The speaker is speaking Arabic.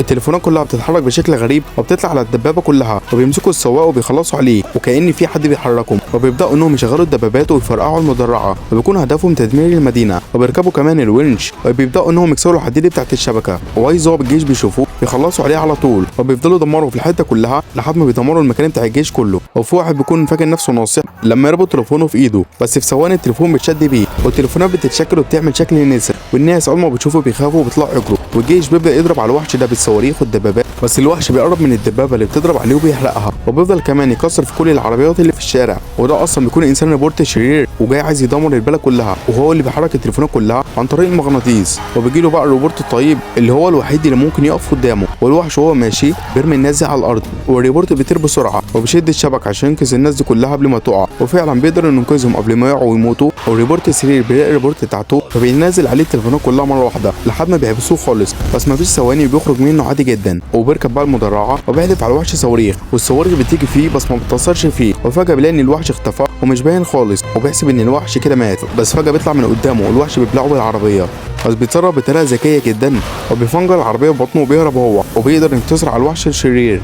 التليفونات كلها بتتحرك بشكل غريب وبتطلع على الدبابه كلها، وبيمسكوا السواق وبيخلصوا عليه وكأن في حد بيحركهم، وبيبداوا انهم يشغلوا الدبابات ويفرقعوا المدرعه، وبيكون هدفهم تدمير المدينه، وبيركبوا كمان الونش وبيبداوا انهم يكسروا الحديد بتاعت الشبكه، واي ضابط الجيش بيشوفوه بيخلصوا عليه على طول، وبيفضلوا يدمروا في الحته كلها لحد ما بيدمروا المكان بتاع الجيش كله. وفي واحد بيكون فاكر نفسه ناصح لما يربط تليفونه في ايده، بس في ثواني التليفون بيتشد بيه، والتليفونات بتتشكل وبتعمل شكل نسر، والناس اول ما بتشوفه بيخافوا وبيطلعوا يجروا، والجيش بيبدا يضرب على الوحش ده بالصواريخ والدبابات، بس الوحش بيقرب من الدبابه اللي بتضرب عليه وبيحرقها، وبيفضل كمان يكسر في كل العربيات اللي في الشارع، وده اصلا بيكون انسان ريبورت شرير وجاي عايز يدمر البلد كلها، وهو اللي بيحرك التليفونات كلها عن طريق المغناطيس. وبيجي له بقى الريبورت الطيب اللي هو الوحيد اللي ممكن يقف قدامه، والوحش وهو ماشي بيرمي الناس دي على الارض، والريبورت بيطير بسرعه وبيشد الشبك عشان ينقذ الناس دي كلها قبل ما تقع، وفعلا بيقدر انه ينقذهم قبل ما يقعوا ويموتوا. والريبورت السرير بيلاقي الريبورت بتاعته فبينزل عليه التليفونات كلها مره واحده لحد ما بيحبسوه خالص، بس ما فيش ثواني بيخرج منه عادي جدا، وبيركب بقى المدرعه وبيهدف على الوحش صواريخ، والصواريخ بتيجي فيه بس ما بتاثرش فيه، وفجاه بيلاقي ان الوحش اختفى ومش باين خالص، وبيحسب ان الوحش كده مات، بس فجاه بيطلع من قدامه والوحش بيبلعه بالعربيه، بس بيتصرف بطريقه ذكيه جدا، وبيفنجر العربيه ببطنه وبيهرب هو، وبيقدر ينتصر على الوحش الشرير.